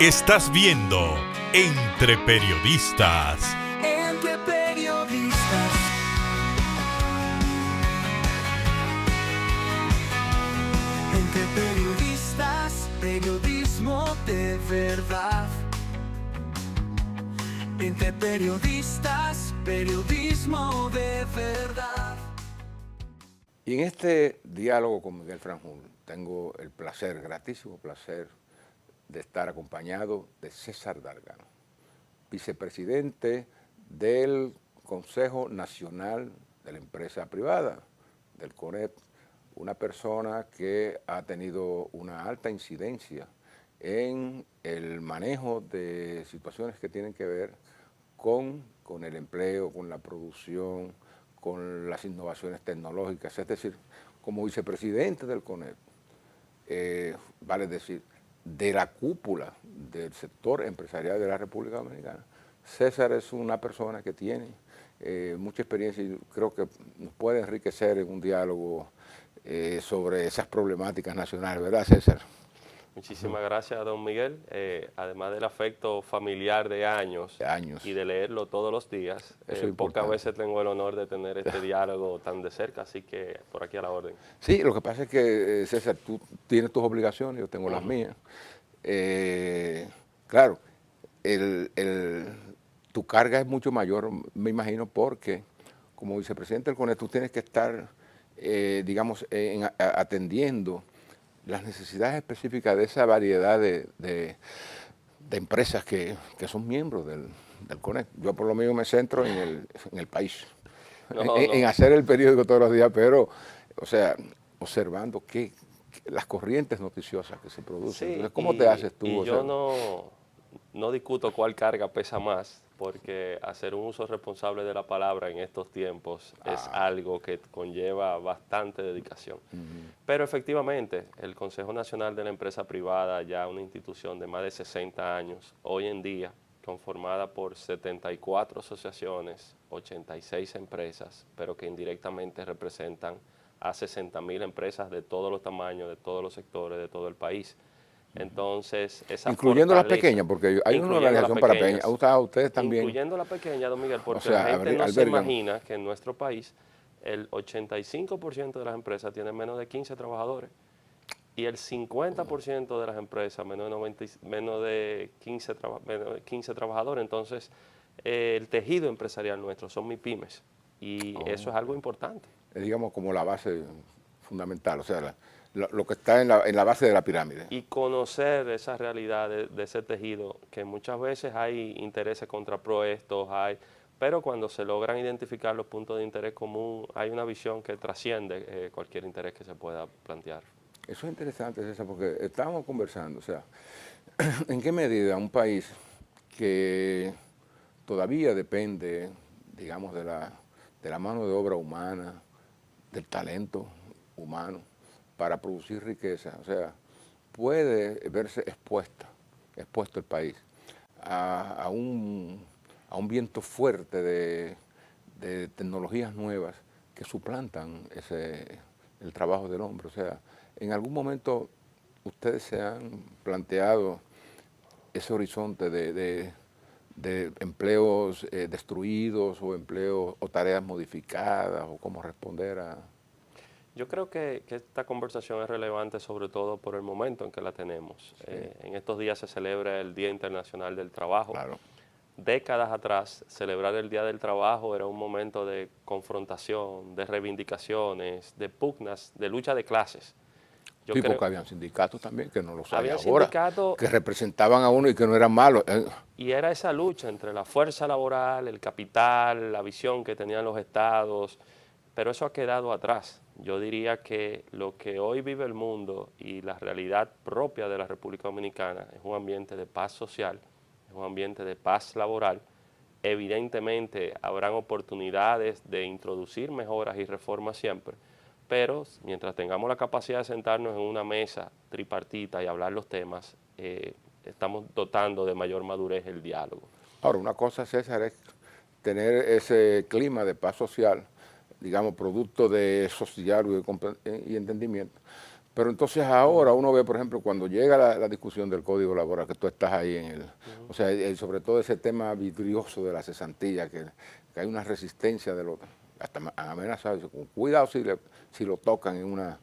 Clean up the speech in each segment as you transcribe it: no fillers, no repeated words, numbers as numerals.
Estás viendo Entre Periodistas. Entre Periodistas. Entre Periodistas, periodismo de verdad. Entre Periodistas, periodismo de verdad. Y en este diálogo con Miguel Franjul tengo el placer, gratísimo placer, de estar acompañado de César Dargano, vicepresidente del Consejo Nacional de la Empresa Privada, del CONEP, una persona que ha tenido una alta incidencia en el manejo de situaciones que tienen que ver con el empleo, con la producción, con las innovaciones tecnológicas. Es decir, como vicepresidente del CONEP, vale decir, de la cúpula del sector empresarial de la República Dominicana, César es una persona que tiene mucha experiencia y creo que nos puede enriquecer en un diálogo sobre esas problemáticas nacionales, ¿verdad, César? Muchísimas gracias, don Miguel. Además del afecto familiar de años y de leerlo todos los días, pocas veces tengo el honor de tener este diálogo tan de cerca, así que por aquí a la orden. Sí, lo que pasa es que, César, tú tienes tus obligaciones, yo tengo las mías. Claro, tu carga es mucho mayor, me imagino, porque como vicepresidente del CONEP tú tienes que estar, digamos, atendiendo las necesidades específicas de esa variedad de empresas que son miembros del CONEP. Yo por lo menos me centro en el país, en hacer el periódico todos los días, pero, o sea, observando las corrientes noticiosas que se producen. Sí, entonces, ¿cómo te haces tú? Y yo no discuto cuál carga pesa más, porque hacer un uso responsable de la palabra en estos tiempos es algo que conlleva bastante dedicación. Pero efectivamente, el Consejo Nacional de la Empresa Privada, ya una institución de más de 60 años, hoy en día, conformada por 74 asociaciones, 86 empresas, pero que indirectamente representan a 60.000 empresas de todos los tamaños, de todos los sectores, de todo el país. Entonces, esa incluyendo las pequeñas, porque hay una organización para pequeñas. Ustedes también. Incluyendo las pequeñas, don Miguel, porque la gente no se imagina que en nuestro país el 85% de las empresas tienen menos de 15 trabajadores y el 50% de las empresas menos de 15 trabajadores. Entonces, el tejido empresarial nuestro son MIPYMES y eso es algo importante. Es, digamos, como la base fundamental, o sea, lo que está en la base de la pirámide. Y conocer esa realidad de ese tejido, que muchas veces hay intereses contrapuestos, pero cuando se logran identificar los puntos de interés común, hay una visión que trasciende cualquier interés que se pueda plantear. Eso es interesante, César, porque estábamos conversando, o sea, ¿en qué medida un país que todavía depende, digamos, de la mano de obra humana, del talento humano, para producir riqueza, o sea, puede verse expuesto el país a un viento fuerte de tecnologías nuevas que suplantan el trabajo del hombre? O sea, en algún momento ustedes se han planteado ese horizonte de empleos destruidos o empleos o tareas modificadas o cómo responder a... Yo creo que esta conversación es relevante sobre todo por el momento en que la tenemos. Sí. En estos días se celebra el Día Internacional del Trabajo. Claro. Décadas atrás, celebrar el Día del Trabajo era un momento de confrontación, de reivindicaciones, de pugnas, de lucha de clases. Sí, porque habían sindicatos también que no los hay había ahora, sindicatos que representaban a uno y que no eran malos. Y era esa lucha entre la fuerza laboral, el capital, la visión que tenían los estados, pero eso ha quedado atrás. Yo diría que lo que hoy vive el mundo y la realidad propia de la República Dominicana es un ambiente de paz social, es un ambiente de paz laboral. Evidentemente habrán oportunidades de introducir mejoras y reformas siempre, pero mientras tengamos la capacidad de sentarnos en una mesa tripartita y hablar los temas, estamos dotando de mayor madurez el diálogo. Ahora, una cosa, César, es tener ese clima de paz social, digamos, producto de eso diálogo y entendimiento. Pero entonces ahora uno ve, por ejemplo, cuando llega la discusión del Código Laboral, que tú estás ahí en el, o sea, sobre todo ese tema vidrioso de la cesantía, que hay una resistencia de los, hasta han amenazado, con cuidado si lo tocan en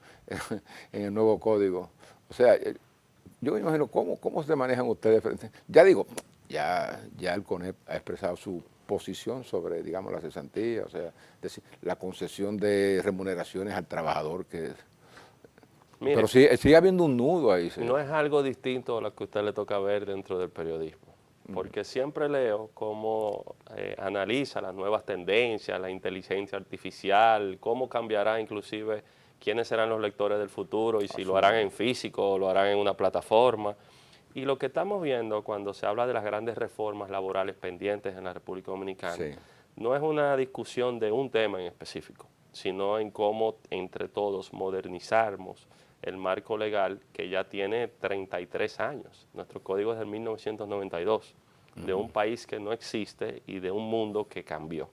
el nuevo código. O sea, yo me imagino cómo se manejan ustedes. Ya digo, ya el CONEP ha expresado su posición sobre, digamos, la cesantía, o sea, decir, la concesión de remuneraciones al trabajador, que Mire, pero sigue habiendo un nudo ahí. ¿Sí? no es algo distinto a lo que a usted le toca ver dentro del periodismo, porque siempre leo cómo analiza las nuevas tendencias, la inteligencia artificial, cómo cambiará inclusive quiénes serán los lectores del futuro y si lo harán en físico o lo harán en una plataforma. Y lo que estamos viendo cuando se habla de las grandes reformas laborales pendientes en la República Dominicana, Sí. no es una discusión de un tema en específico, sino en cómo entre todos modernizarmos el marco legal que ya tiene 33 años. Nuestro código es del 1992, de un país que no existe y de un mundo que cambió.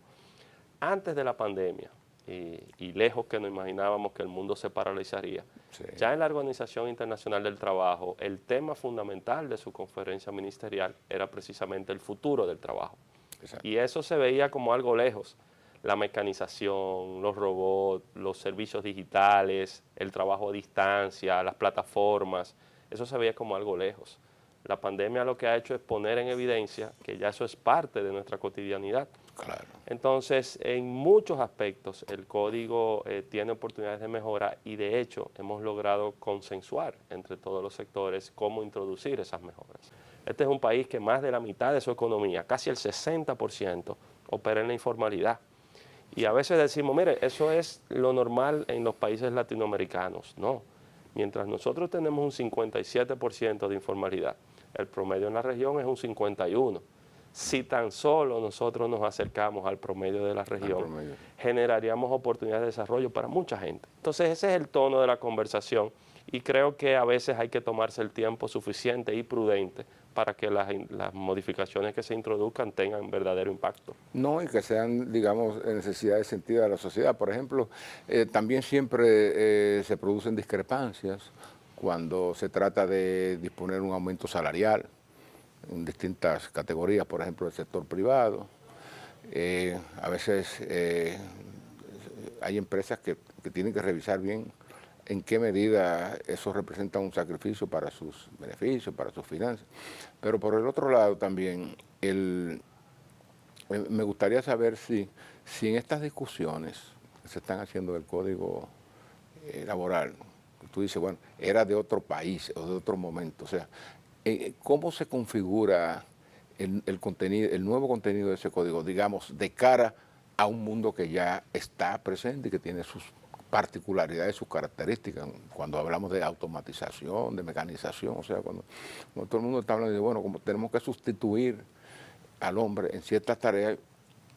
Antes de la pandemia, y lejos que nos imaginábamos que el mundo se paralizaría, Sí. ya en la Organización Internacional del Trabajo, el tema fundamental de su conferencia ministerial era precisamente el futuro del trabajo. Exacto. Y eso se veía como algo lejos. La mecanización, los robots, los servicios digitales, el trabajo a distancia, las plataformas, eso se veía como algo lejos. La pandemia lo que ha hecho es poner en evidencia que ya eso es parte de nuestra cotidianidad. Claro. Entonces, en muchos aspectos el código tiene oportunidades de mejora y de hecho hemos logrado consensuar entre todos los sectores cómo introducir esas mejoras. Este es un país que más de la mitad de su economía, casi el 60%, opera en la informalidad. Y a veces decimos, mire, eso es lo normal en los países latinoamericanos. No, mientras nosotros tenemos un 57% de informalidad, el promedio en la región es un 51%. Si tan solo nosotros nos acercamos al promedio de la región, generaríamos oportunidades de desarrollo para mucha gente. Entonces ese es el tono de la conversación y creo que a veces hay que tomarse el tiempo suficiente y prudente para que las modificaciones que se introduzcan tengan verdadero impacto. No, y que sean, digamos, necesidades sentidas de la sociedad. Por ejemplo, también siempre se producen discrepancias cuando se trata de disponer un aumento salarial en distintas categorías, por ejemplo, del sector privado. A veces hay empresas que tienen que revisar bien en qué medida eso representa un sacrificio para sus beneficios, para sus finanzas. Pero por el otro lado también, me gustaría saber si en estas discusiones que se están haciendo del Código Laboral, tú dices, bueno, era de otro país o de otro momento, o sea, ¿cómo se configura el contenido, el nuevo contenido de ese código, digamos, de cara a un mundo que ya está presente y que tiene sus particularidades, sus características? Cuando hablamos de automatización, de mecanización, o sea, cuando todo el mundo está hablando de, bueno, como tenemos que sustituir al hombre en ciertas tareas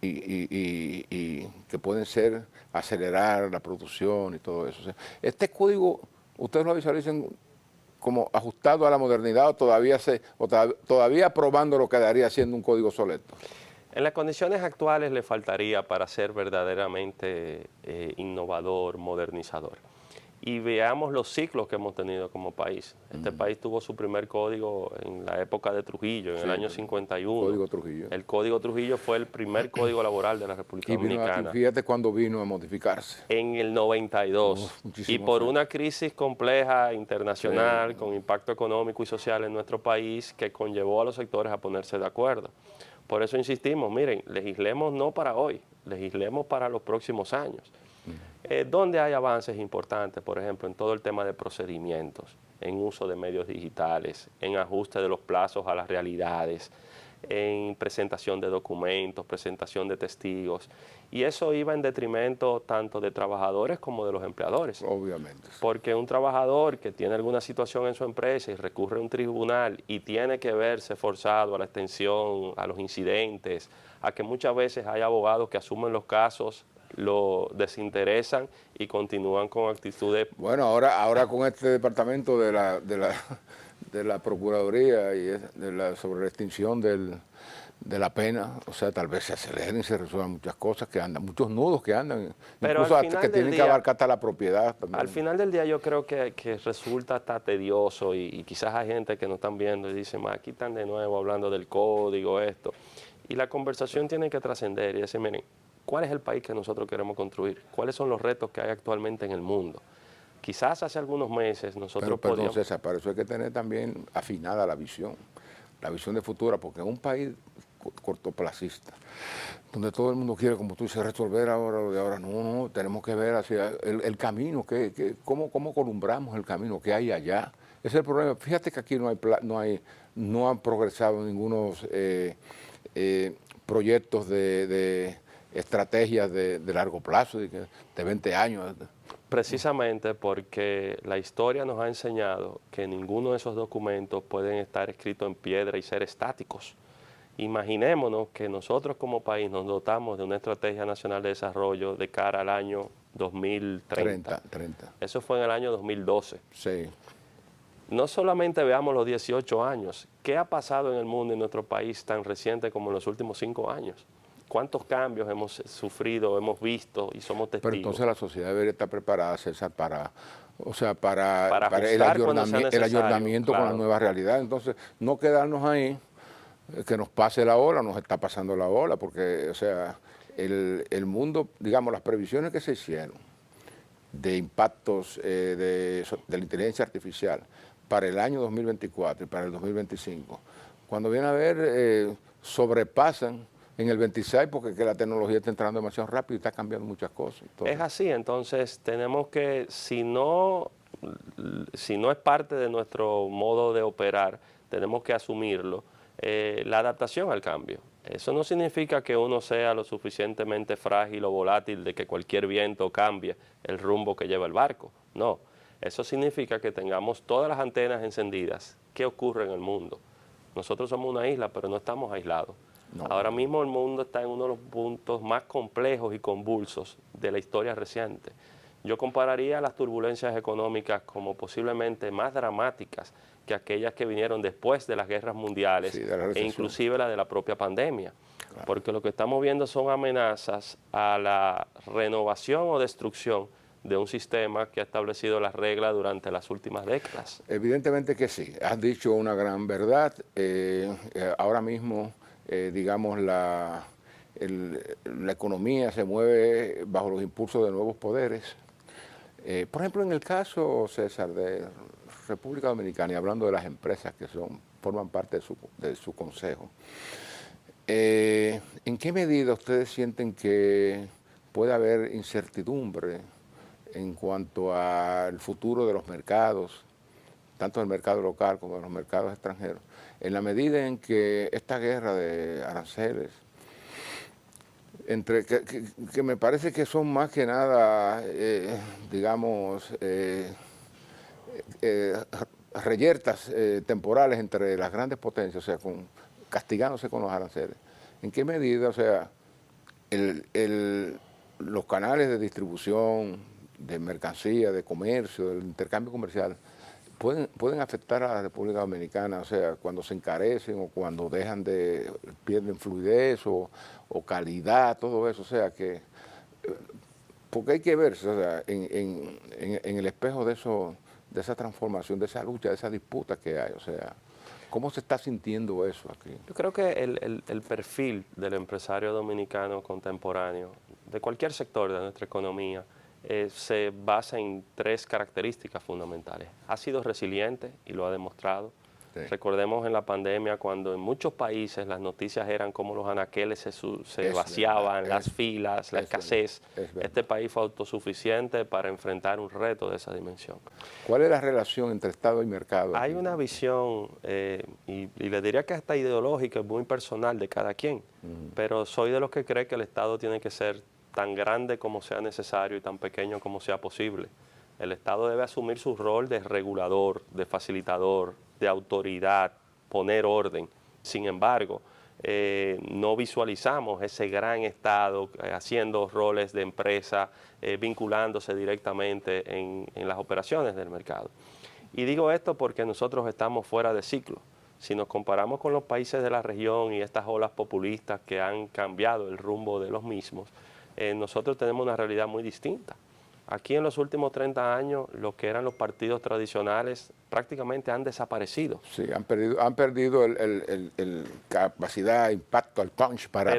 y que pueden ser acelerar la producción y todo eso. O sea, este código, ¿ustedes lo visualizan como ajustado a la modernidad o todavía probándolo quedaría siendo un código obsoleto? En las condiciones actuales le faltaría para ser verdaderamente innovador, modernizador. Y veamos los ciclos que hemos tenido como país. Este país tuvo su primer código en la época de Trujillo, en el año 51. Código Trujillo. El Código Trujillo fue el primer código laboral de la República Dominicana. Y fíjate cuándo vino a modificarse. En el 92. Y por una crisis compleja internacional, con impacto económico y social en nuestro país, que conllevó a los sectores a ponerse de acuerdo. Por eso insistimos, miren, legislemos no para hoy, legislemos para los próximos años. Donde hay avances importantes, por ejemplo, en todo el tema de procedimientos, en uso de medios digitales, en ajuste de los plazos a las realidades, en presentación de documentos, presentación de testigos, y eso iba en detrimento tanto de trabajadores como de los empleadores. Obviamente. Porque un trabajador que tiene alguna situación en su empresa y recurre a un tribunal y tiene que verse forzado a la extensión, a los incidentes, a que muchas veces hay abogados que asumen los casos, lo desinteresan y continúan con actitudes. Bueno, ahora con este departamento de la Procuraduría y sobre la extinción de la pena, o sea, tal vez se aceleren y se resuelvan muchas cosas que andan, muchos nudos que andan, Pero incluso al hasta final que del tienen que día, abarcar hasta la propiedad también. Al final del día yo creo que resulta hasta tedioso y quizás hay gente que no están viendo y dicen, aquí están de nuevo hablando del código, esto. Y la conversación tiene que trascender y decir, miren, ¿cuál es el país que nosotros queremos construir? ¿Cuáles son los retos que hay actualmente en el mundo? Quizás hace algunos meses nosotros Pero podíamos... César, para eso hay que tener también afinada la visión de futura, porque en un país cortoplacista, donde todo el mundo quiere, como tú dices, resolver ahora lo de ahora, no, tenemos que ver hacia el camino, cómo columbramos el camino que hay allá. Ese es el problema. Fíjate que aquí no han progresado ningunos proyectos de estrategias de largo plazo, de 20 años. Precisamente porque la historia nos ha enseñado que ninguno de esos documentos pueden estar escritos en piedra y ser estáticos. Imaginémonos que nosotros como país nos dotamos de una estrategia nacional de desarrollo de cara al año 2030. 30. Eso fue en el año 2012. Sí. No solamente veamos los 18 años, ¿qué ha pasado en el mundo y en nuestro país tan reciente como en los últimos 5 años? ¿Cuántos cambios hemos sufrido, hemos visto y somos testigos? Pero entonces la sociedad debería estar preparada, César, para el ayornamiento claro, con la nueva realidad. Entonces, no quedarnos ahí, que nos pase la ola, nos está pasando la ola, porque, o sea, el mundo, digamos, las previsiones que se hicieron de impactos de la inteligencia artificial para el año 2024 y para el 2025, cuando viene a ver, sobrepasan en el 26 porque que la tecnología está entrando demasiado rápido y está cambiando muchas cosas. Entonces, es así, entonces tenemos que, si no es parte de nuestro modo de operar, tenemos que asumirlo, la adaptación al cambio. Eso no significa que uno sea lo suficientemente frágil o volátil de que cualquier viento cambie el rumbo que lleva el barco. No, eso significa que tengamos todas las antenas encendidas. ¿Qué ocurre en el mundo? Nosotros somos una isla, pero no estamos aislados. No. Ahora mismo el mundo está en uno de los puntos más complejos y convulsos de la historia reciente. Yo compararía las turbulencias económicas como posiblemente más dramáticas que aquellas que vinieron después de las guerras mundiales, sí, de la e recesión, inclusive la de la propia pandemia. Claro. Porque lo que estamos viendo son amenazas a la renovación o destrucción de un sistema que ha establecido las reglas durante las últimas décadas. Evidentemente que sí, has dicho una gran verdad. Ahora mismo, digamos, la economía se mueve bajo los impulsos de nuevos poderes. Por ejemplo, en el caso, César, de República Dominicana, y hablando de las empresas que forman parte de su consejo, ¿en qué medida ustedes sienten que puede haber incertidumbre en cuanto al futuro de los mercados, tanto del mercado local como de los mercados extranjeros, en la medida en que esta guerra de aranceles, que me parece que son más que nada, digamos, reyertas temporales entre las grandes potencias, o sea, castigándose con los aranceles? ¿En qué medida, o sea, los canales de distribución, de mercancía, de comercio, del intercambio comercial, pueden afectar a la República Dominicana, o sea, cuando se encarecen o cuando pierden fluidez o calidad, todo eso, o sea, que, porque hay que verse, o sea, en el espejo de esa transformación, de esa lucha, de esa disputa que hay, o sea, ¿cómo se está sintiendo eso aquí? Yo creo que el perfil del empresario dominicano contemporáneo, de cualquier sector de nuestra economía, se basa en 3 características fundamentales. Ha sido resiliente y lo ha demostrado. Sí. Recordemos en la pandemia cuando en muchos países las noticias eran como los anaqueles se vaciaban, las filas, la escasez. Este país fue autosuficiente para enfrentar un reto de esa dimensión. ¿Cuál es la relación entre Estado y mercado? Hay una visión, y le diría que hasta ideológica, muy personal de cada quien, pero soy de los que cree que el Estado tiene que ser tan grande como sea necesario y tan pequeño como sea posible. El Estado debe asumir su rol de regulador, de facilitador, de autoridad, poner orden. Sin embargo, no visualizamos ese gran Estado haciendo roles de empresa, vinculándose directamente en las operaciones del mercado. Y digo esto porque nosotros estamos fuera de ciclo. si nos comparamos con los países de la región y estas olas populistas que han cambiado el rumbo de los mismos, nosotros tenemos una realidad muy distinta. Aquí en los últimos 30 años, lo que eran los partidos tradicionales prácticamente han desaparecido. Sí, han perdido el capacidad, impacto, el punch para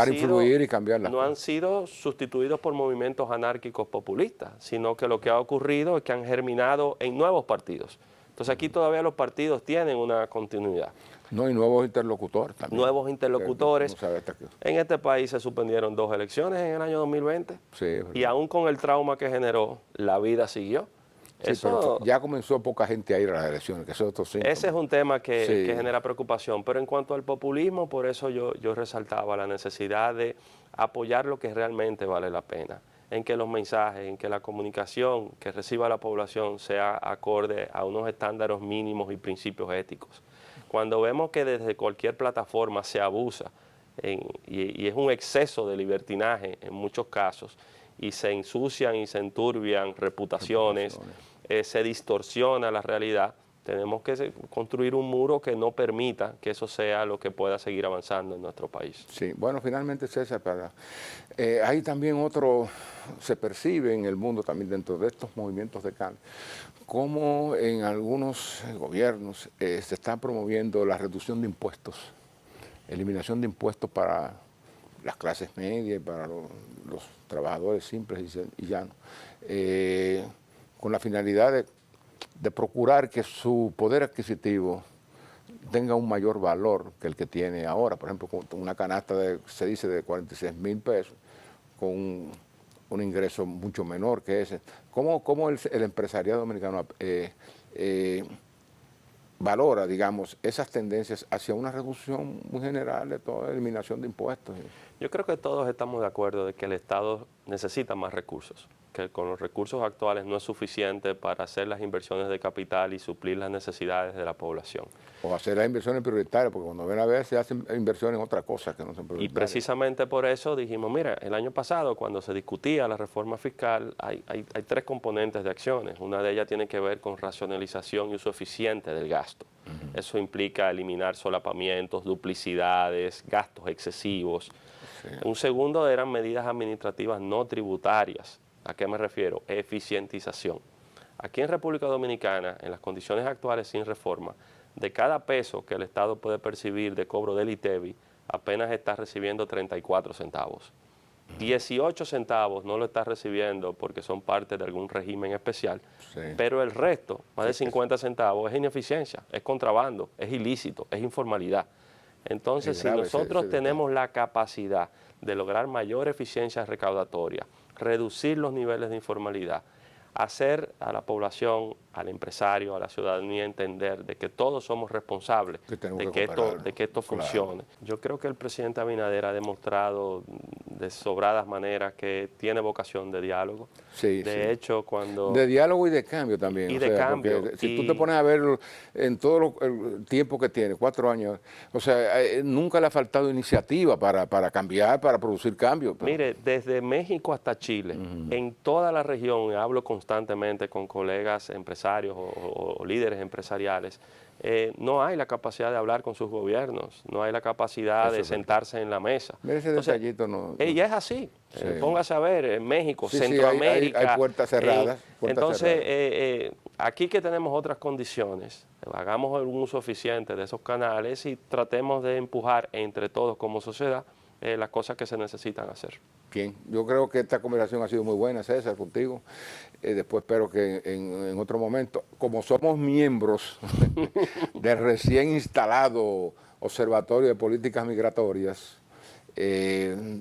influir y cambiar las cosas. No han sido sustituidos por movimientos anárquicos populistas, sino que lo que ha ocurrido es que han germinado en nuevos partidos. Entonces aquí todavía los partidos tienen una continuidad. No, y nuevos interlocutores también. Nuevos interlocutores. No en este país se suspendieron 2 elecciones en el año 2020 sí, y aún con el trauma que generó, la vida siguió. Sí, pero ya comenzó poca gente a ir a las elecciones, que eso es otro síntoma. Ese es un tema que genera preocupación, pero en cuanto al populismo, por eso yo resaltaba la necesidad de apoyar lo que realmente vale la pena, en que los mensajes, en que la comunicación que reciba la población sea acorde a unos estándares mínimos y principios éticos. Cuando vemos que desde cualquier plataforma se abusa y es un exceso de libertinaje en muchos casos y se ensucian y se enturbian reputaciones, se distorsiona la realidad, tenemos que construir un muro que no permita que eso sea lo que pueda seguir avanzando en nuestro país. Sí, bueno, finalmente César, hay también se percibe en el mundo también dentro de estos movimientos de cambio, cómo en algunos gobiernos se está promoviendo la reducción de impuestos, eliminación de impuestos para las clases medias, para los trabajadores simples y llanos, con la finalidad de procurar que su poder adquisitivo tenga un mayor valor que el que tiene ahora. Por ejemplo, con una canasta se dice de 46,000 pesos, con un ingreso mucho menor que ese. ¿Cómo el empresariado dominicano valora, digamos, esas tendencias hacia una reducción muy general de toda eliminación de impuestos? Yo creo que todos estamos de acuerdo de que el Estado necesita más recursos, que con los recursos actuales no es suficiente para hacer las inversiones de capital y suplir las necesidades de la población. O hacer las inversiones prioritarias, porque cuando ven a ver se hacen inversiones en otras cosas que no son prioritarias. Y precisamente por eso dijimos, mira, el año pasado cuando se discutía la reforma fiscal hay 3 componentes de acciones. Una de ellas tiene que ver con racionalización y uso eficiente del gasto. Eso implica eliminar solapamientos, duplicidades, gastos excesivos. Sí. Un segundo eran medidas administrativas no tributarias. ¿A qué me refiero? Eficientización. Aquí en República Dominicana, en las condiciones actuales sin reforma, de cada peso que el Estado puede percibir de cobro del ITEVI, apenas está recibiendo 34 centavos. 18 centavos no lo está recibiendo porque son parte de algún régimen especial, pero el resto, más de 50 centavos, es ineficiencia, es contrabando, es ilícito, es informalidad. Entonces, si nosotros tenemos la capacidad de lograr mayor eficiencia recaudatoria, reducir los niveles de informalidad, hacer a la población, al empresario, a la ciudadanía entender de que todos somos responsables de que esto funcione. Yo creo que el presidente Abinader ha demostrado de sobradas maneras que tiene vocación de diálogo. De hecho, cuando... De diálogo y de cambio también. Y de cambio. Si tú te pones a ver en todo el tiempo que tiene, 4 años, o sea, nunca le ha faltado iniciativa para cambiar, para producir cambios. Mire, desde México hasta Chile, en toda la región, hablo constantemente con colegas empresarios o líderes empresariales, no hay la capacidad de hablar con sus gobiernos, no hay la capacidad de sentarse en la mesa. Ese detallito no. Ella es así. Póngase a ver, en México, Centroamérica. Hay puertas cerradas. Aquí que tenemos otras condiciones, hagamos un uso eficiente de esos canales y tratemos de empujar entre todos como sociedad las cosas que se necesitan hacer. Bien, yo creo que esta conversación ha sido muy buena, César, contigo. Después espero que en otro momento, como somos miembros del recién instalado Observatorio de Políticas Migratorias,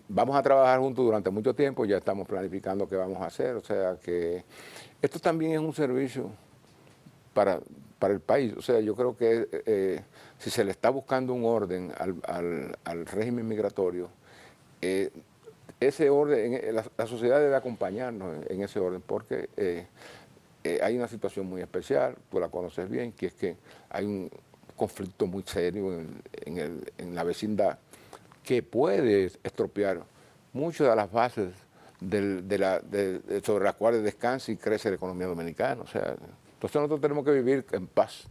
vamos a trabajar juntos durante mucho tiempo, ya estamos planificando qué vamos a hacer, o sea que esto también es un servicio para el país. O sea, yo creo que si se le está buscando un orden al régimen migratorio, ese orden, la sociedad debe acompañarnos en ese orden, porque hay una situación muy especial, tú la conoces bien, que es que hay un conflicto muy serio en la vecindad que puede estropear muchas de las bases sobre las cuales descansa y crece la economía dominicana. O sea, entonces nosotros tenemos que vivir en paz.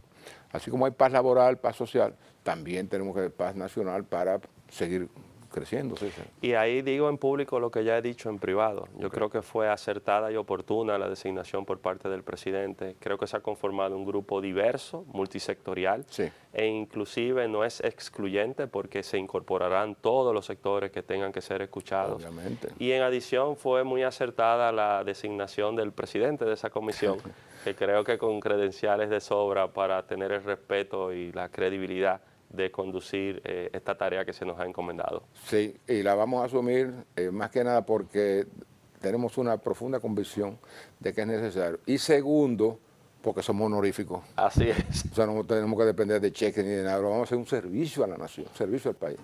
Así como hay paz laboral, paz social, también tenemos que haber paz nacional para seguir creciendo, César. Y ahí digo en público lo que ya he dicho en privado. Yo creo que fue acertada y oportuna la designación por parte del presidente. Creo que se ha conformado un grupo diverso, multisectorial, Sí. e inclusive no es excluyente porque se incorporarán todos los sectores que tengan que ser escuchados. Obviamente. Y en adición fue muy acertada la designación del presidente de esa comisión, que creo que con credenciales de sobra para tener el respeto y la credibilidad de conducir esta tarea que se nos ha encomendado. Sí, y la vamos a asumir más que nada porque tenemos una profunda convicción de que es necesario. Y segundo, porque somos honoríficos. Así es. O sea, no tenemos que depender de cheques ni de nada. Vamos a hacer un servicio a la nación, un servicio al país.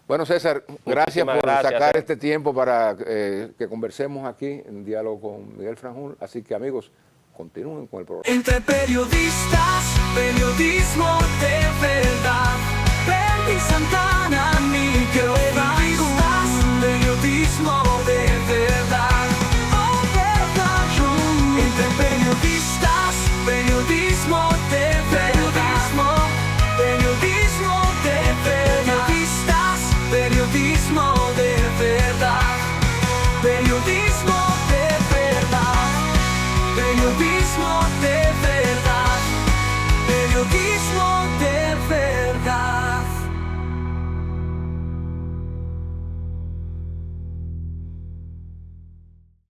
Bueno, César, gracias por sacar este tiempo para que conversemos aquí en diálogo con Miguel Franjul. Así que, amigos, continúen con el programa. Entre periodistas, periodismo de verdad.